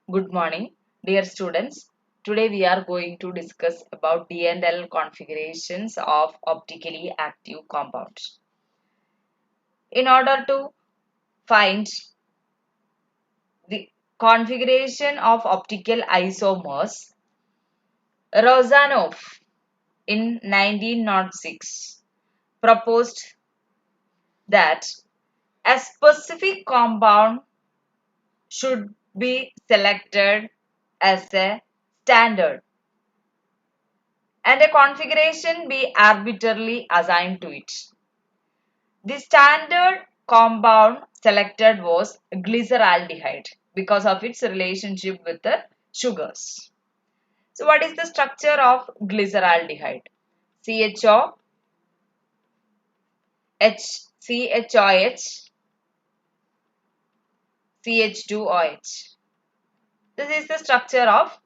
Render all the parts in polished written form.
Good morning, dear students. Today we are going to discuss about D&L configurations of optically active compounds. In order to find the configuration of optical isomers, Rozanov in 1906 proposed that a specific compound should be selected as a standard and a configuration be arbitrarily assigned to it. The standard compound selected was glyceraldehyde because of its relationship with the sugars. So what is the structure of glyceraldehyde? CHO, CHOH, CH2OH. This is the structure of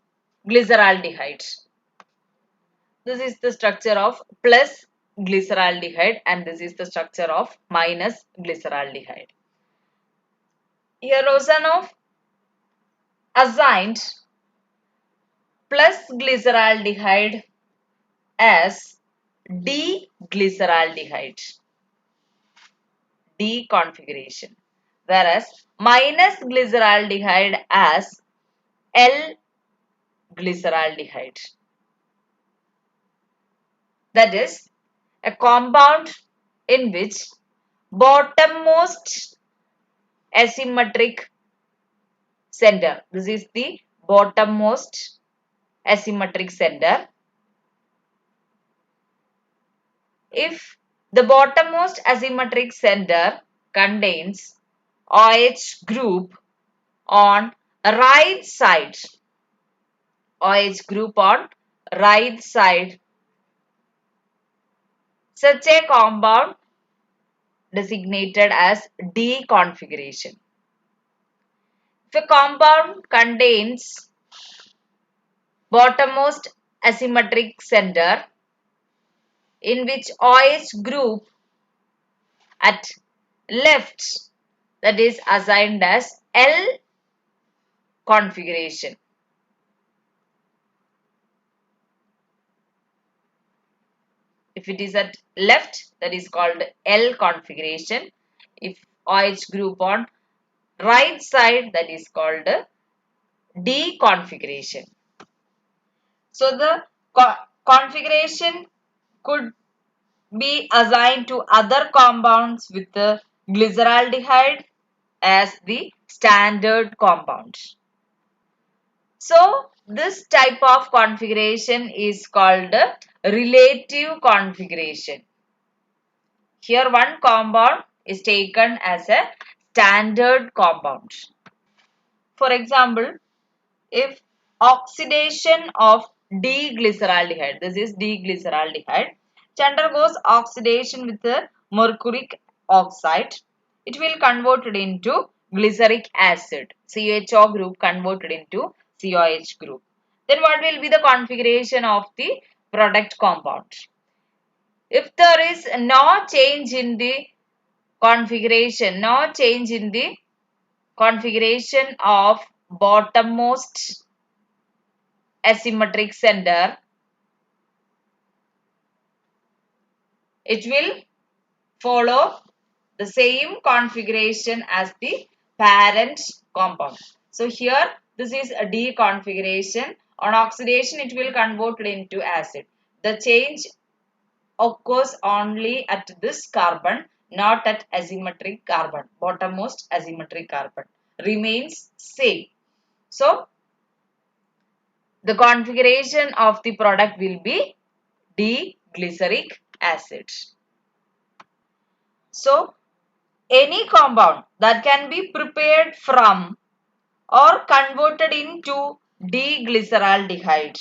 glyceraldehyde. This is the structure of plus glyceraldehyde and this is the structure of minus glyceraldehyde. Here Rozanov assigned plus glyceraldehyde as D-glyceraldehyde, D configuration, whereas minus glyceraldehyde as L-glyceraldehyde. That is a compound in which bottommost asymmetric center. This is the bottommost asymmetric center. If the bottommost asymmetric center contains OH group on right side, OH group on right side, such a compound designated as D configuration. If a compound contains bottommost asymmetric center in which OH group at left, that is assigned as L configuration. If it is at left, that is called L configuration. If OH group on right side, that is called D configuration. So the configuration could be assigned to other compounds with the glyceraldehyde as the standard compound. So this type of configuration is called relative configuration. Here one compound is taken as a standard compound. For example, if oxidation of D-glyceraldehyde, this is D-glyceraldehyde, it undergoes oxidation with the mercuric oxide, it will convert it into glyceric acid, CHO group converted into COH group. Then what will be the configuration of the product compound? If there is no change in the configuration, no change in the configuration of bottommost asymmetric center, it will follow the same configuration as the parent compound. So here this is a D configuration. On oxidation it will convert it into acid. The change occurs only at this carbon, not at asymmetric carbon. Bottommost asymmetric carbon remains same. So the configuration of the product will be D-glyceric acid. So any compound that can be prepared from or converted into D-glyceraldehyde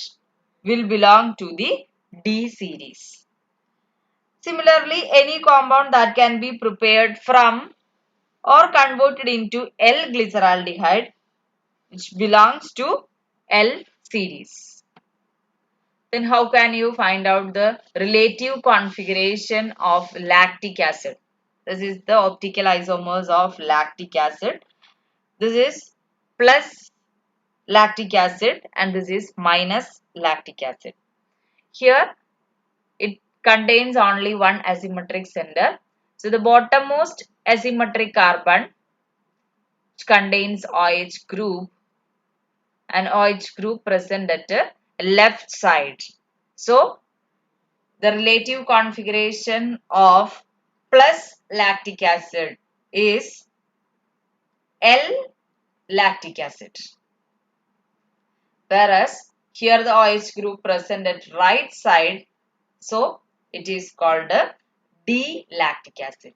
will belong to the D series. Similarly, any compound that can be prepared from or converted into L-glyceraldehyde which belongs to L series. Then how can you find out the relative configuration of lactic acid? This is the optical isomers of lactic acid. This is plus lactic acid and this is minus lactic acid. Here it contains only one asymmetric center. So the bottommost asymmetric carbon which contains OH group and OH group present at the left side. So the relative configuration of plus lactic acid is L lactic acid. Whereas here the OH group present at right side, so it is called D lactic acid.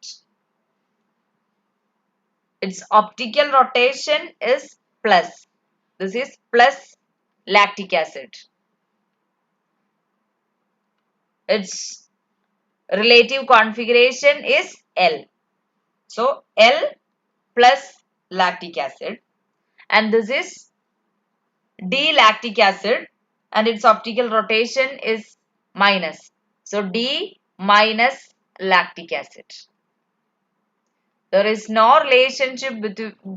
Its optical rotation is plus. This is plus lactic acid. Its relative configuration is L. So L plus lactic acid and this is D lactic acid and its optical rotation is minus. So D minus lactic acid. There is no relationship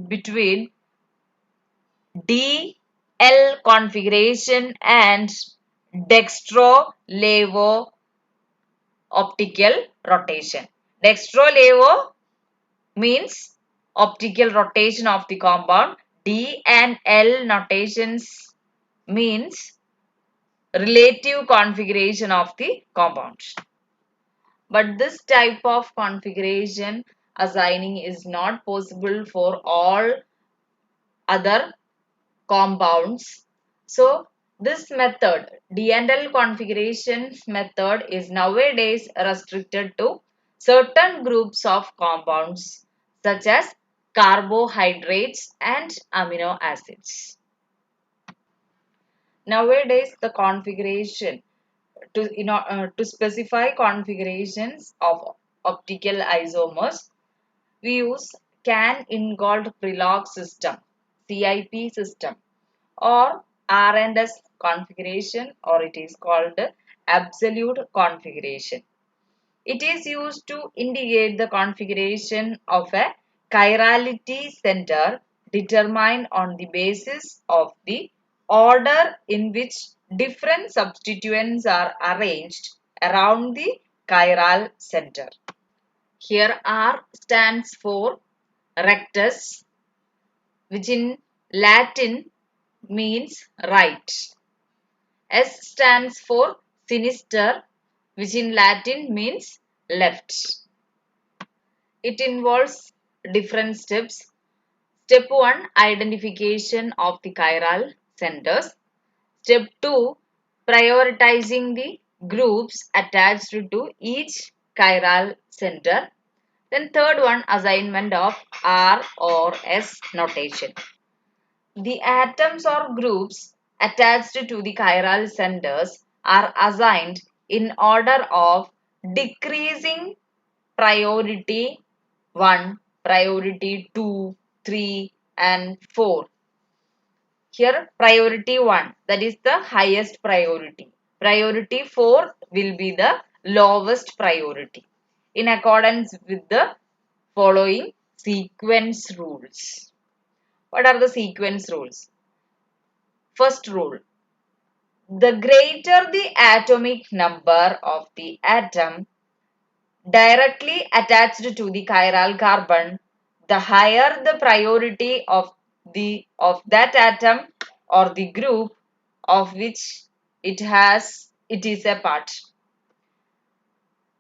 between DL configuration and dextro-levo optical rotation. Dextro-levo means optical rotation of the compound. D and L notations means relative configuration of the compound. But this type of configuration assigning is not possible for all other compounds. So this method, D and L configuration method, is nowadays restricted to certain groups of compounds such as carbohydrates and amino acids. Nowadays the configuration to specify configurations of optical isomers, we use Can-Ingold Prelog system, CIP system, or R&S configuration, or it is called absolute configuration. It is used to indicate the configuration of a chirality center determined on the basis of the order in which different substituents are arranged around the chiral center. Here R stands for rectus, which in Latin means right. S stands for sinister, which in Latin means left. It involves different steps. Step 1, identification of the chiral centers. Step 2, prioritizing the groups attached to each chiral center. Then third one, assignment of R or S notation. The atoms or groups attached to the chiral centers are assigned in order of decreasing priority 1, priority 2, 3 and 4. Here priority 1, that is the highest priority. Priority 4 will be the lowest priority in accordance with the following sequence rules. What are the sequence rules? First rule, the greater the atomic number of the atom directly attached to the chiral carbon, the higher the priority of that atom or the group of which it is a part.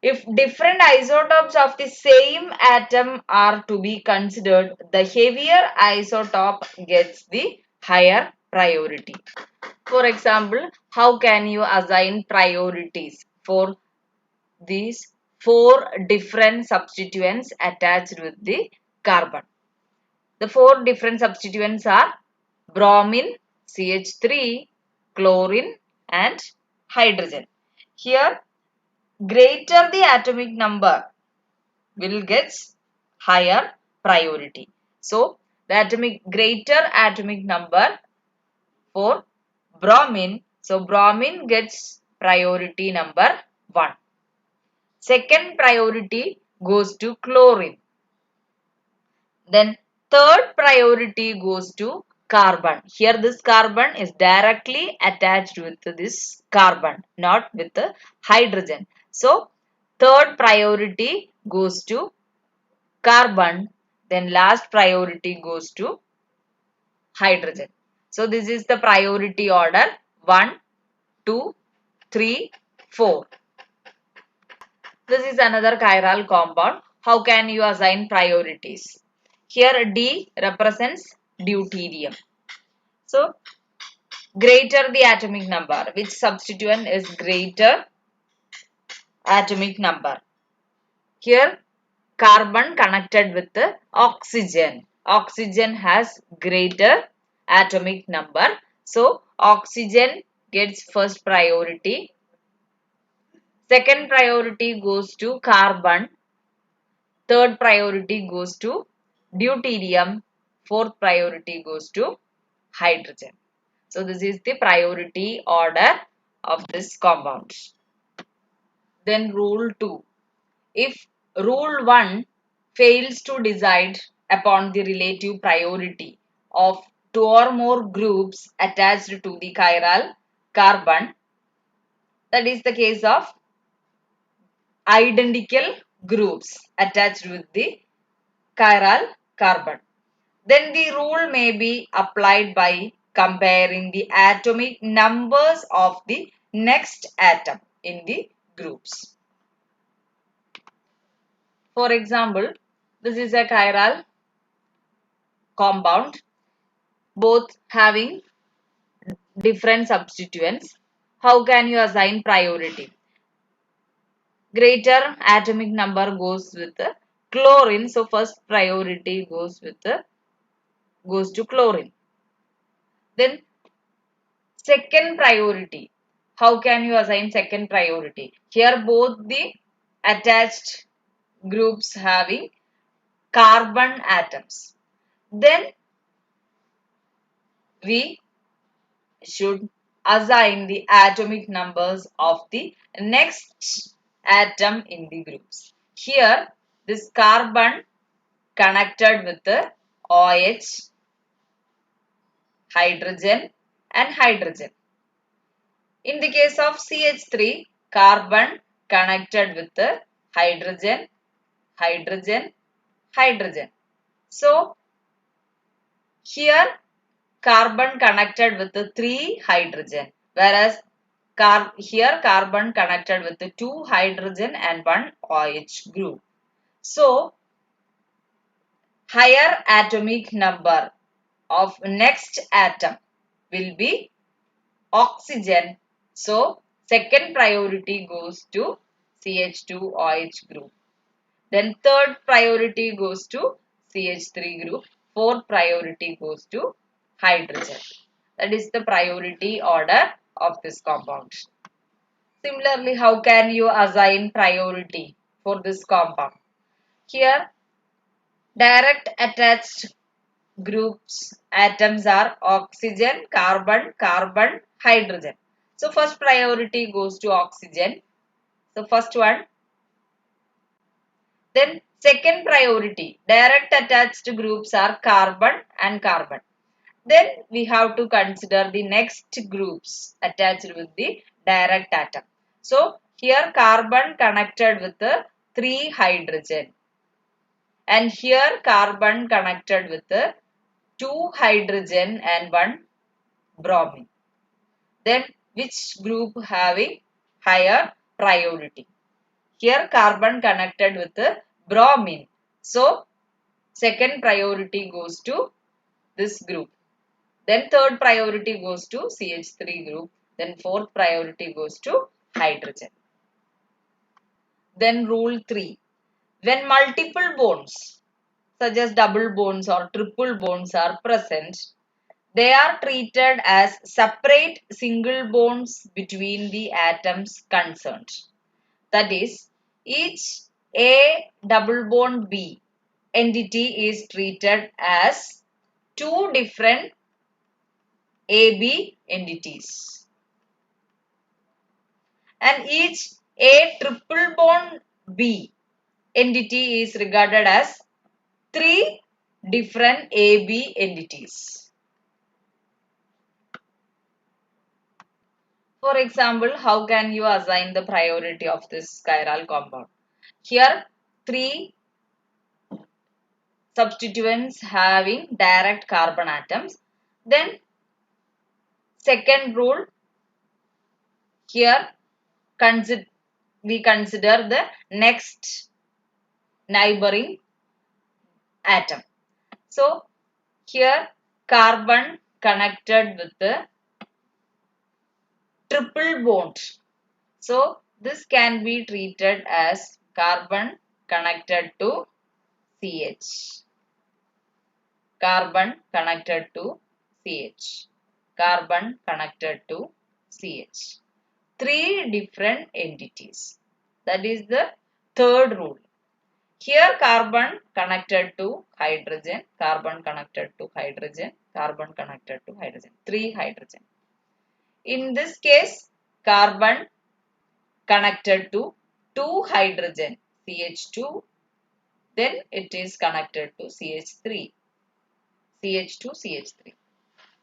If different isotopes of the same atom are to be considered, the heavier isotope gets the higher priority. For example, how can you assign priorities for these 4 different substituents attached with the carbon? The 4 different substituents are bromine, CH3, chlorine and hydrogen. Here, greater the atomic number will get higher priority. So, the greater atomic number for bromine. So, bromine gets priority number 1. Second priority goes to chlorine. Then third priority goes to carbon. Here this carbon is directly attached with this carbon, not with the hydrogen. So third priority goes to carbon, then last priority goes to hydrogen. So this is the priority order: 1, 2, 3, 4. This is another chiral compound. How can you assign priorities? Here D represents deuterium. So greater the atomic number. Which substituent is greater atomic number? Here carbon connected with the oxygen. Oxygen has greater atomic number. So oxygen gets first priority. Second priority goes to carbon. Third priority goes to deuterium. Fourth priority goes to hydrogen. So this is the priority order of this compound. Then rule 2. If rule 1 fails to decide upon the relative priority of two or more groups attached to the chiral carbon, that is the case of identical groups attached with the chiral carbon, then the rule may be applied by comparing the atomic numbers of the next atom in the groups. For example, this is a chiral compound, both having different substituents. How can you assign priority? Greater atomic number goes with the chlorine, so first priority goes to chlorine. Then second priority. How can you assign second priority? Here both the attached groups having carbon atoms. Then we should assign the atomic numbers of the next atom in the groups. Here this carbon connected with the OH, hydrogen and hydrogen. In the case of CH3, carbon connected with the hydrogen, hydrogen, hydrogen. So, here carbon connected with the 3 hydrogen, whereas here carbon connected with the 2 hydrogen and 1 OH group. So, higher atomic number of next atom will be oxygen. So, second priority goes to CH2OH group. Then third priority goes to CH3 group. Fourth priority goes to hydrogen. That is the priority order of this compound. Similarly, how can you assign priority for this compound? Here, direct attached groups atoms are oxygen, carbon, carbon, hydrogen. So first priority goes to oxygen. So first one. Then second priority, direct attached groups are carbon and carbon. Then we have to consider the next groups attached with the direct atom. So here carbon connected with the 3 hydrogen. And here carbon connected with the 2 hydrogen and 1 bromine. Then which group having higher priority? Here carbon connected with the bromine. So second priority goes to this group. Then third priority goes to CH3 group. Then fourth priority goes to hydrogen. Then rule 3. When multiple bonds such as double bonds or triple bonds are present, they are treated as separate single bonds between the atoms concerned. That is, each A double bond B entity is treated as two different AB entities. And each A triple bond B entity is regarded as three different AB entities. For example, how can you assign the priority of this chiral compound? Here, three substituents having direct carbon atoms. Then, second rule, here we consider the next neighboring atom. So, here carbon connected with the triple bond. So, this can be treated as carbon connected to CH. Carbon connected to CH. Carbon connected to CH. Three different entities. That is the third rule. Here carbon connected to hydrogen, carbon connected to hydrogen, carbon connected to hydrogen. Three hydrogen. In this case, carbon connected to two hydrogen, CH2, then it is connected to CH3, CH2, CH3.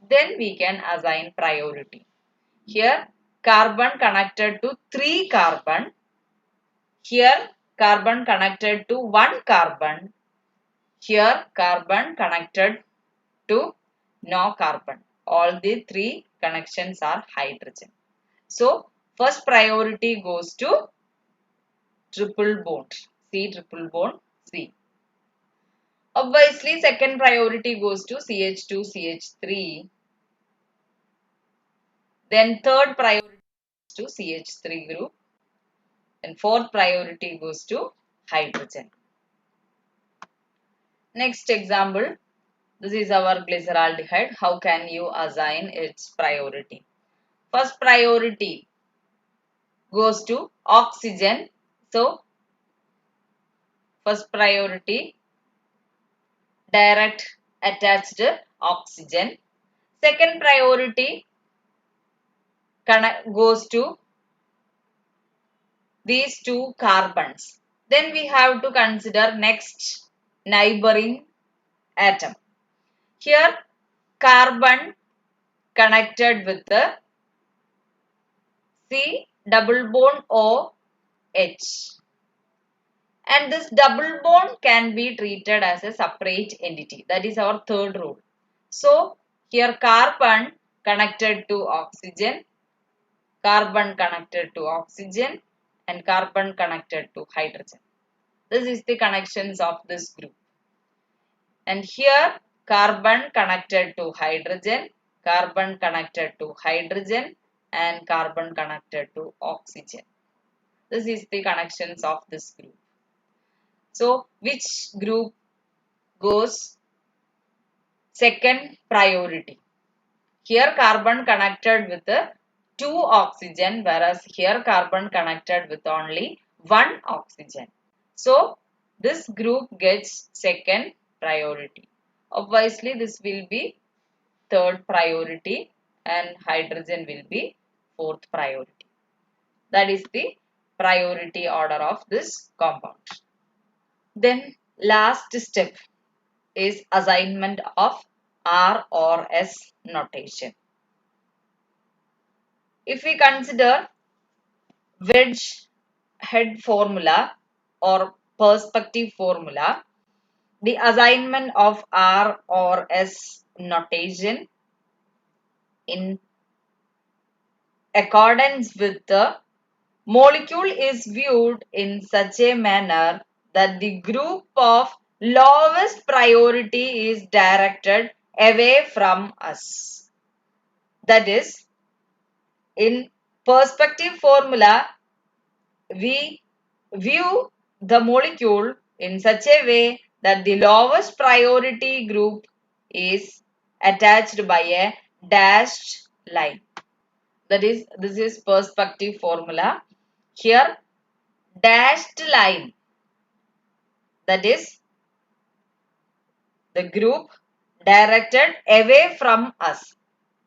Then we can assign priority. Here, carbon connected to 3 carbon. Here, carbon connected to 1 carbon. Here, carbon connected to no carbon. All the 3 connections are hydrogen. So, first priority goes to triple bond, C triple bond C. Obviously, second priority goes to CH2, CH3. Then third priority goes to CH3 group. And fourth priority goes to hydrogen. Next example, this is our glyceraldehyde. How can you assign its priority? First priority goes to oxygen. So, first priority direct attached oxygen. Second priority goes to these two carbons. Then we have to consider next neighboring atom. Here carbon connected with the C double bond OH. And this double bond can be treated as a separate entity. That is our third rule. So, here carbon connected to oxygen, carbon connected to oxygen, and carbon connected to hydrogen. This is the connections of this group. And here carbon connected to hydrogen, carbon connected to hydrogen, and carbon connected to oxygen. This is the connections of this group. So, which group goes second priority? Here carbon connected with the 2 oxygen, whereas here carbon connected with only 1 oxygen. So, this group gets second priority. Obviously, this will be third priority and hydrogen will be fourth priority. That is the priority order of this compound. Then last step is assignment of R or S notation. If we consider wedge head formula or perspective formula, the assignment of R or S notation in accordance with the molecule is viewed in such a manner that the group of lowest priority is directed away from us. That is, in perspective formula, we view the molecule in such a way that the lowest priority group is attached by a dashed line. That is, this is perspective formula. Here, dashed line, that is the group directed away from us,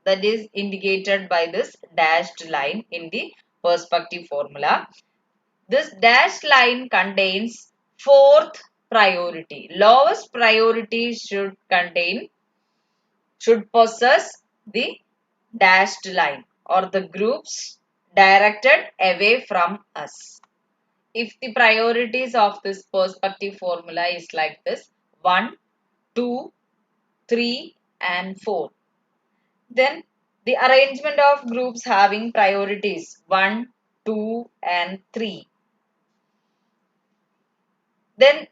that is indicated by this dashed line in the perspective formula. This dashed line contains fourth priority. Lowest priority should possess the dashed line or the groups directed away from us. If the priorities of this perspective formula is like this, 1, 2, 3 and 4, then the arrangement of groups having priorities 1, 2 and 3. Then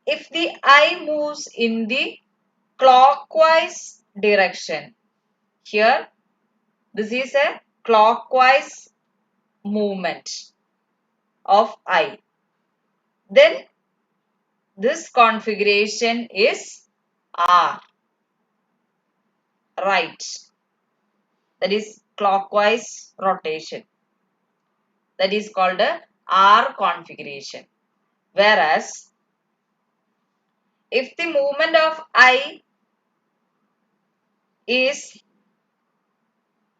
if the eye moves in the clockwise direction, here this is a clockwise movement of eye, then this configuration is R, right, that is clockwise rotation, that is called a R configuration. Whereas if the movement of eye is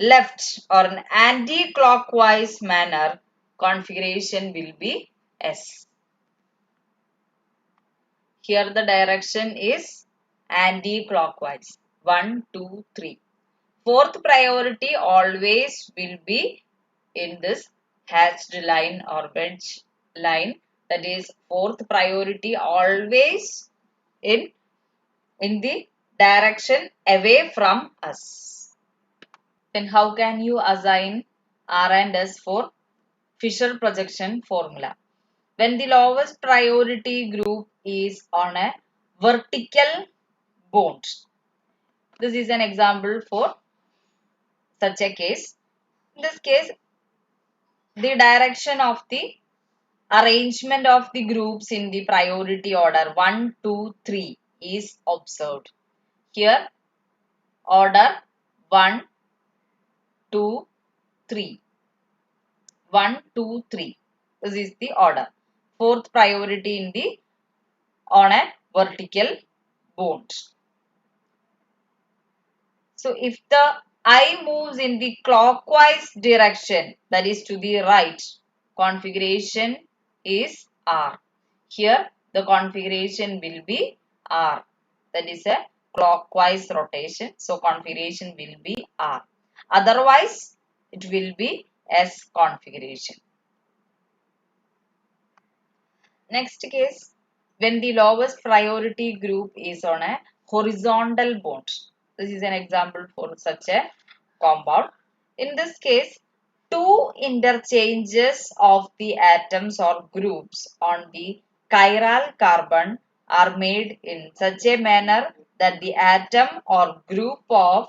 left or an anti-clockwise manner, configuration will be S. Here the direction is anti-clockwise. 1, 2, 3. Fourth priority always will be in this hatched line or wedge line. That is fourth priority always in the direction away from us. Then how can you assign R and S for Fisher projection formula? When the lowest priority group is on a vertical bond. This is an example for such a case. In this case, the direction of the arrangement of the groups in the priority order 1, 2, 3 is observed. Here, order 1, 2, 3. 1, 2, 3. This is the order. Fourth priority in the on a vertical bond. So if the eye moves in the clockwise direction, that is to the right, configuration is R. Here the configuration will be R. That is a clockwise rotation. So configuration will be R. Otherwise, it will be S configuration. Next case, when the lowest priority group is on a horizontal bond. This is an example for such a compound. In this case, two interchanges of the atoms or groups on the chiral carbon are made in such a manner that the atom or group of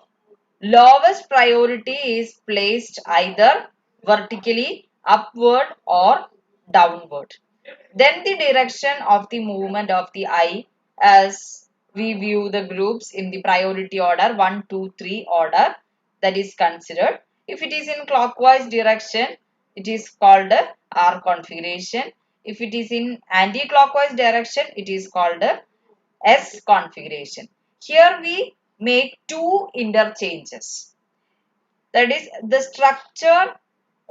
lowest priority is placed either vertically upward or downward. Then the direction of the movement of the eye as we view the groups in the priority order 1, 2, 3 order, that is considered. If it is in clockwise direction, it is called a R configuration. If it is in anti-clockwise direction, it is called a S configuration. Here we make two interchanges. That is the structure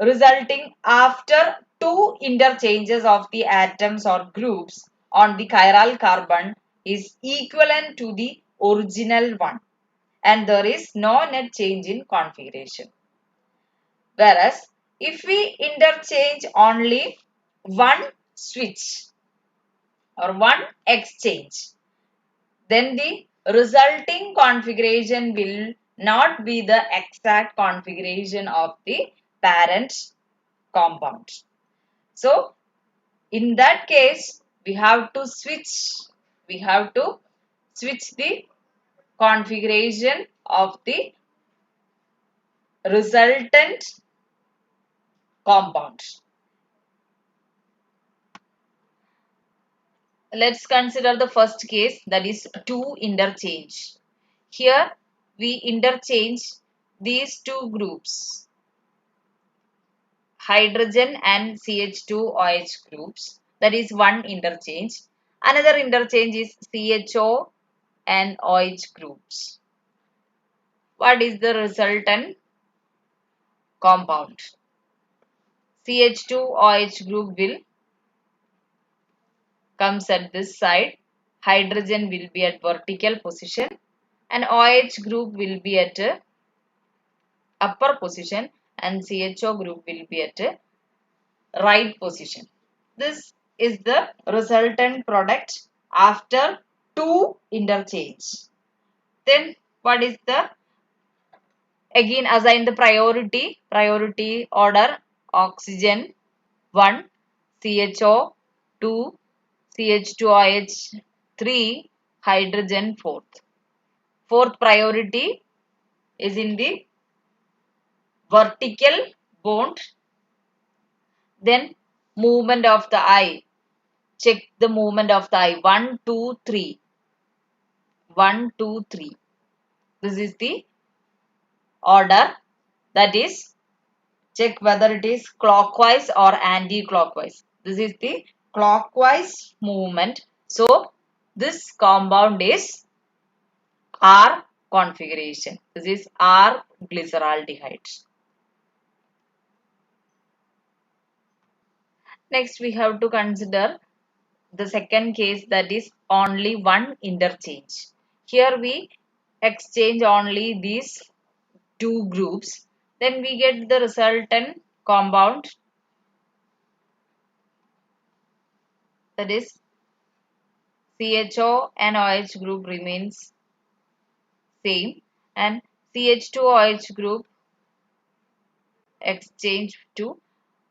resulting after two interchanges of the atoms or groups on the chiral carbon is equivalent to the original one, and there is no net change in configuration. Whereas if we interchange only one switch or one exchange, then the resulting configuration will not be the exact configuration of the parent compound. So, in that case, we have to switch the configuration of the resultant compound. Let's consider the first case, that is two interchange. Here we interchange these two groups, hydrogen and CH2OH groups, that is one interchange. Another interchange is CHO and OH groups. What is the resultant compound? CH2OH group will comes at this side, hydrogen will be at vertical position and OH group will be at upper position, and CHO group will be at a right position. This is the resultant product after two interchange. Then what is the, again assign the priority order: oxygen 1, CHO 2, CH2OH 3, hydrogen 4th. Fourth priority is in the vertical bond. Then movement of the eye. Check the movement of the eye. 1, 2, 3. 1, 2, 3. This is the order, that is, check whether it is clockwise or anti-clockwise. This is the clockwise movement. So this compound is R configuration. This is R glyceraldehyde. Next we have to consider the second case, that is only one interchange. Here we exchange only these two groups. Then we get the resultant compound, that is CHO and OH group remains same, and CH2OH group exchange to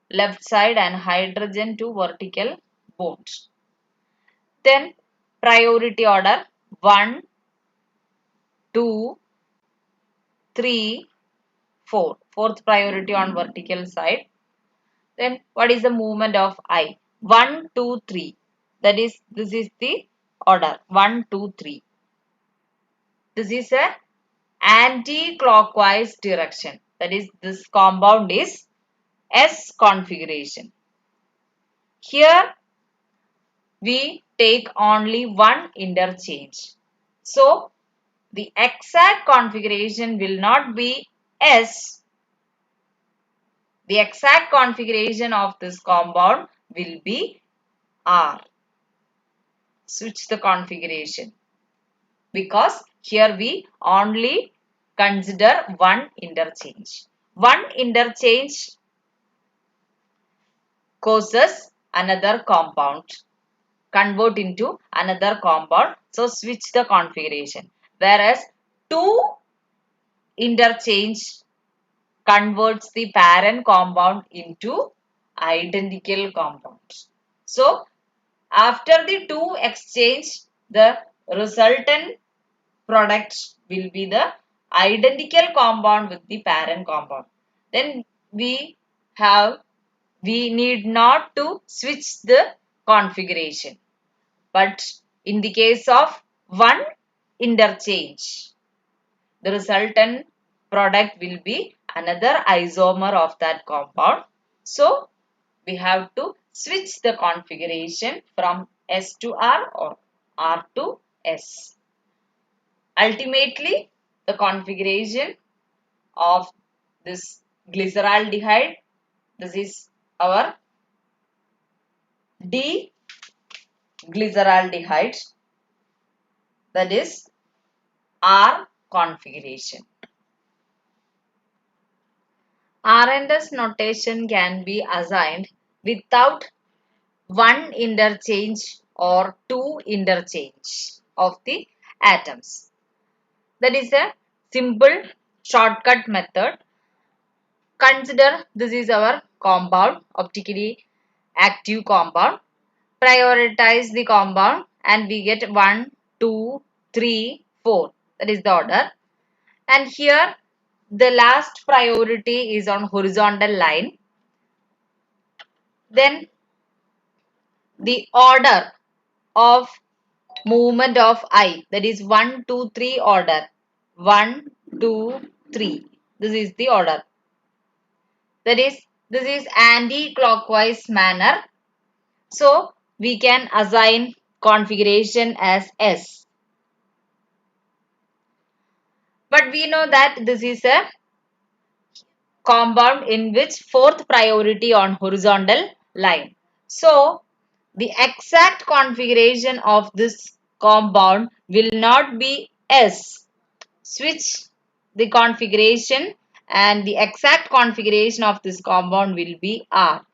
left side and hydrogen to vertical bonds. Then priority order: 1, 2, 3, 4. Fourth priority on vertical side. Then what is the movement of I? 1, 2, 3. That is, this is the order: 1, 2, 3. This is a anti-clockwise direction. That is, this compound is S configuration. Here we take only one interchange. So the exact configuration will not be S. The exact configuration of this compound will be R. Switch the configuration, because here we only consider one interchange. One interchange causes another compound, convert into another compound. So switch the configuration. Whereas two interchange converts the parent compound into identical compounds. So after the two exchange, the resultant product will be the identical compound with the parent compound. Then we need not to switch the configuration. But in the case of one interchange, the resultant product will be another isomer of that compound. So we have to switch the configuration from S to R or R to S. Ultimately, the configuration of this glyceraldehyde, this is our D-glyceraldehyde, that is R configuration. R&S notation can be assigned without one interchange or two interchange of the atoms. That is a simple shortcut method. Consider this is our compound, optically active compound. Prioritize the compound and we get 1, 2, 3, 4. That is the order. And here the last priority is on horizontal line. Then the order of movement of I, that is 1, 2, 3 order. 1, 2, 3. This is the order. That is, this is anti-clockwise manner. So we can assign configuration as S. But we know that this is a compound in which fourth priority on horizontal line. So the exact configuration of this compound will not be S. Switch the configuration and the exact configuration of this compound will be R.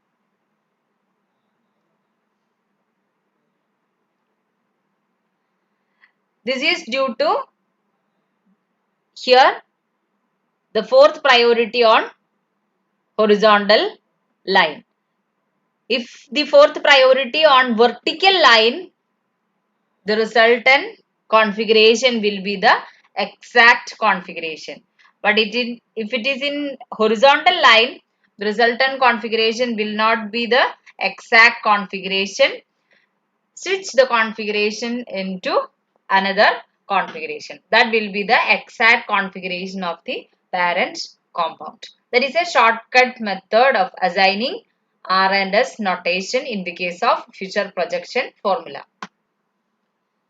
This is due to here the fourth priority on horizontal line. If the fourth priority on vertical line, the resultant configuration will be the exact configuration. But if it is in horizontal line, the resultant configuration will not be the exact configuration. Switch the configuration into another configuration. That will be the exact configuration of the parent compound. That is a shortcut method of assigning R and S notation in the case of future projection formula.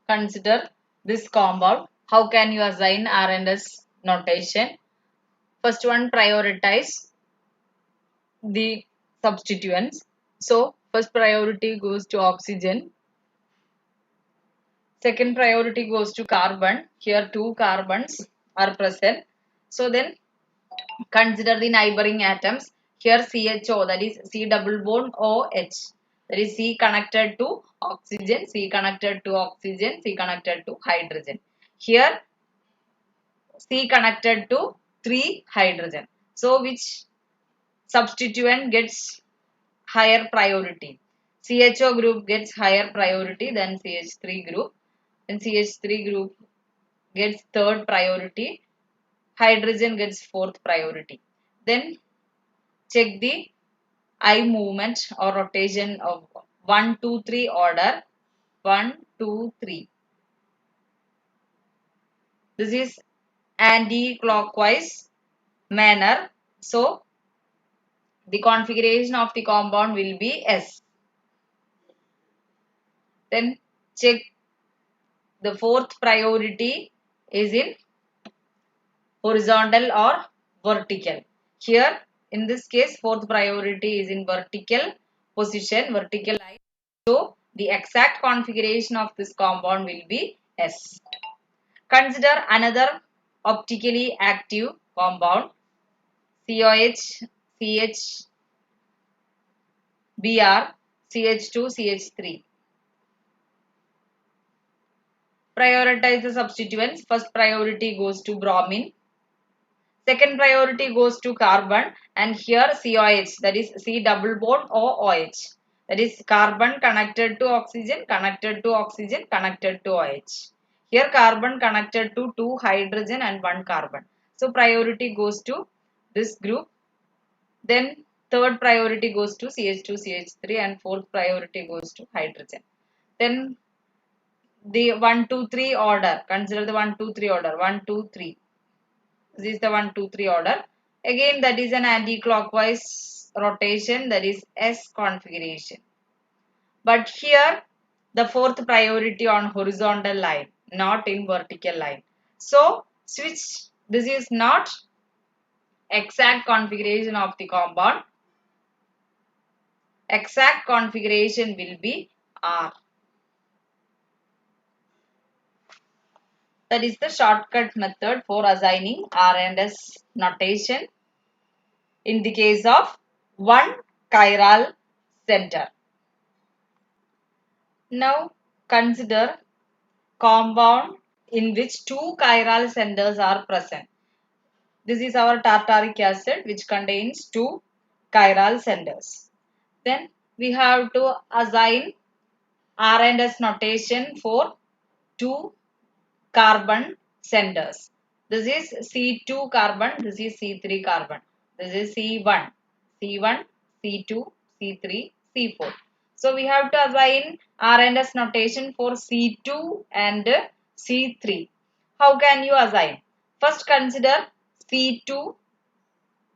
Consider this compound. How can you assign R and S notation? First one, prioritize the substituents. So, first priority goes to oxygen. Second priority goes to carbon. Here two carbons are present. So then consider the neighboring atoms. Here CHO, that is C double bond OH. That is C connected to oxygen, C connected to oxygen, C connected to hydrogen. Here C connected to 3 hydrogen. So which substituent gets higher priority? CHO group gets higher priority than CH3 group. And CH3 group gets third priority. Hydrogen gets fourth priority. Then check the eye movement or rotation of 1, 2, 3 order. 1, 2, 3. This is anti-clockwise manner. So, the configuration of the compound will be S. Then check the fourth priority is in horizontal or vertical. Here, in this case, fourth priority is in vertical position, vertical line. So, the exact configuration of this compound will be S. Consider another optically active compound, COH, CH, Br, CH2, CH3. Prioritize the substituents. First priority goes to bromine. Second priority goes to carbon, and here COH, that is C double bond OH. That is carbon connected to oxygen, connected to oxygen, connected to OH. Here carbon connected to 2 hydrogen and 1 carbon. So priority goes to this group. Then third priority goes to CH2, CH3, and fourth priority goes to hydrogen. Then the 1, 2, 3 order. Consider the 1, 2, 3 order. 1, 2, 3. This is the 1, 2, 3 order. Again, that is an anti-clockwise rotation, that is S configuration. But here, the fourth priority on horizontal line, not in vertical line. So, switch. This is not exact configuration of the compound. Exact configuration will be R. That is the shortcut method for assigning R and S notation in the case of one chiral center. Now consider compound in which two chiral centers are present. This is our tartaric acid which contains two chiral centers. Then we have to assign R and S notation for two carbon centers. This is C2 carbon, this is C3 carbon. This is C1, C1, C2, C3, C4. So we have to assign R and S notation for C2 and C3. How can you assign? First consider C2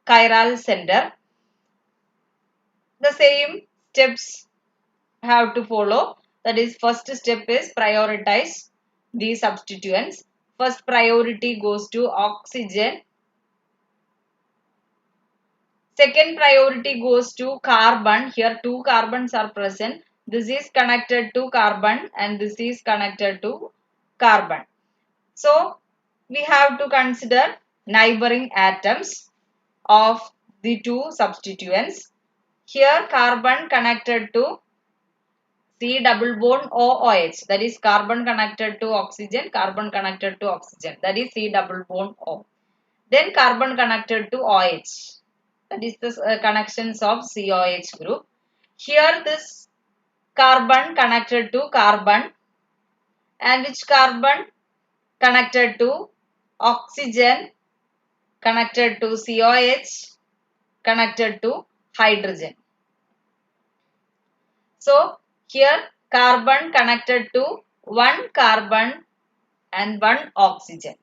chiral center. The same steps have to follow. That is, first step is prioritize the substituents. First priority goes to oxygen. Second priority goes to carbon. Here two carbons are present. This is connected to carbon and this is connected to carbon. So we have to consider neighboring atoms. of the two substituents. Here carbon connected to C double bond OOH, that is carbon connected to oxygen, carbon connected to oxygen, that is C double bond O. Then carbon connected to OH, that is the connections of COH group. Here this carbon connected to carbon, and which carbon connected to oxygen, connected to COH, connected to hydrogen. So here carbon connected to one carbon and one oxygen,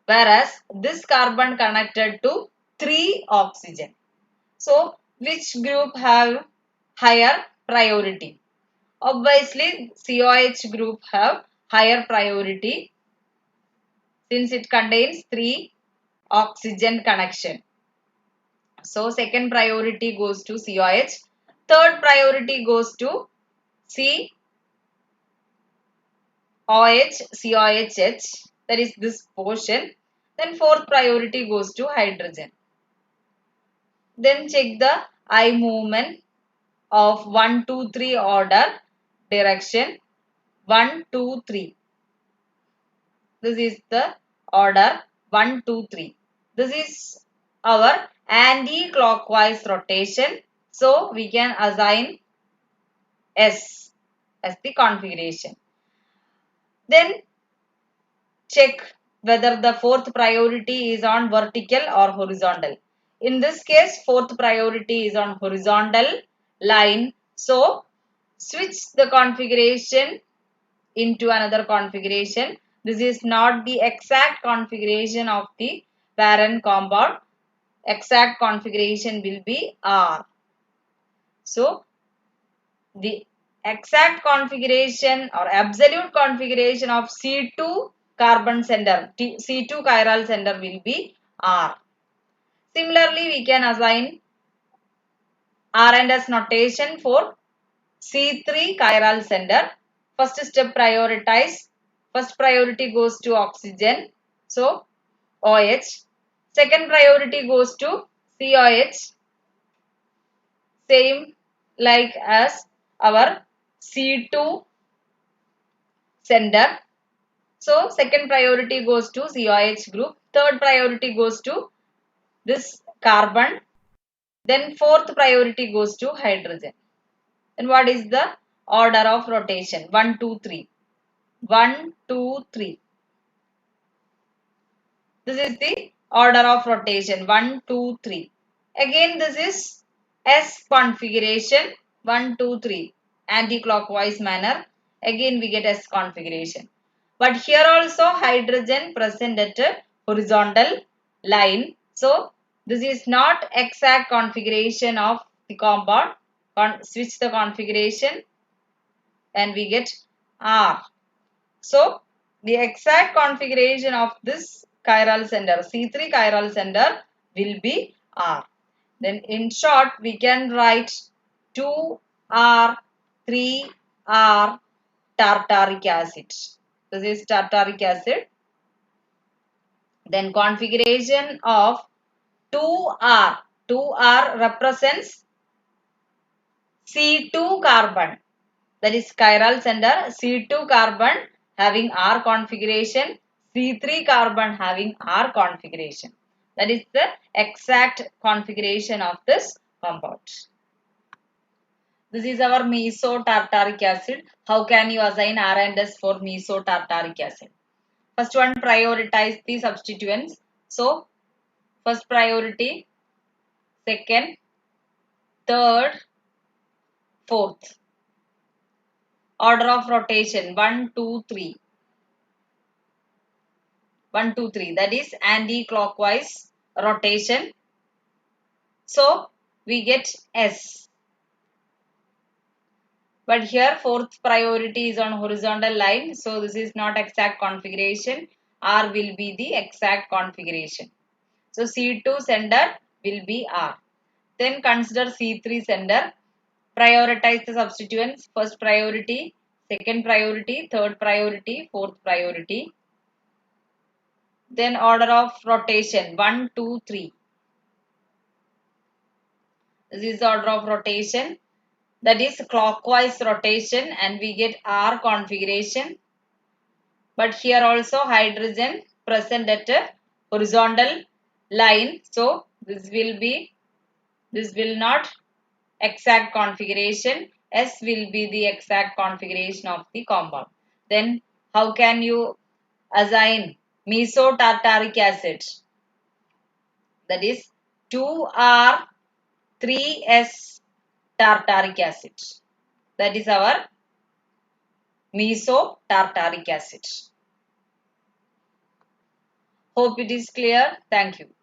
whereas this carbon connected to three oxygen. So which group have higher priority? Obviously COH group have higher priority since it contains three oxygen connection. So second priority goes to COH, third priority goes to COH, COHH, that is this portion. Then fourth priority goes to hydrogen. Then check the eye movement of 1, 2, 3 order direction. 1, 2, 3. This is the order 1, 2, 3. This is our anti-clockwise rotation. So we can assign S as the configuration. Then check whether the fourth priority is on vertical or horizontal. In this case, fourth priority is on horizontal line. So switch the configuration into another configuration. This is not the exact configuration of the parent compound. Exact configuration will be R. So the exact configuration or absolute configuration of C2 carbon center, C2 chiral center will be R. Similarly, we can assign R and S notation for C3 chiral center. First step prioritize. First priority goes to oxygen. So OH. Second priority goes to COH. Same like as our C2 center. So second priority goes to COH group. Third priority goes to this carbon. Then fourth priority goes to hydrogen. Then what is the order of rotation? 1, 2, 3. 1, 2, 3. This is the order of rotation. 1, 2, 3. Again this is S configuration. 1, 2, 3. Anti-clockwise manner. Again we get S configuration. But here also hydrogen present at a horizontal line. So this is not exact configuration of the compound. Switch the configuration and we get R. So the exact configuration of this chiral center, C3 chiral center will be R. Then in short we can write 2R, 3R tartaric acid. This is tartaric acid. Then configuration of 2R. 2R represents C2 carbon. That is chiral center. C2 carbon having R configuration. C3 carbon having R configuration. That is the exact configuration of this compound. This is our meso-tartaric acid. How can you assign R and S for meso-tartaric acid? First one, prioritize the substituents. So, first priority, second, third, fourth. Order of rotation, 1, 2, 3. 1, 2, 3. That is anti-clockwise rotation. So, we get S. But here fourth priority is on horizontal line. So, this is not exact configuration. R will be the exact configuration. So, C2 sender will be R. Then consider C3 sender. Prioritize the substituents. First priority, second priority, third priority, fourth priority. Then order of rotation 1, 2, 3. This is the order of rotation. That is clockwise rotation, and we get R configuration. But here also hydrogen present at a horizontal line. So this will not exact configuration. S will be the exact configuration of the compound. Then how can you assign mesotartaric acid? That is 2R 3S tartaric acid. That is our mesotartaric acid. Hope it is clear. Thank you.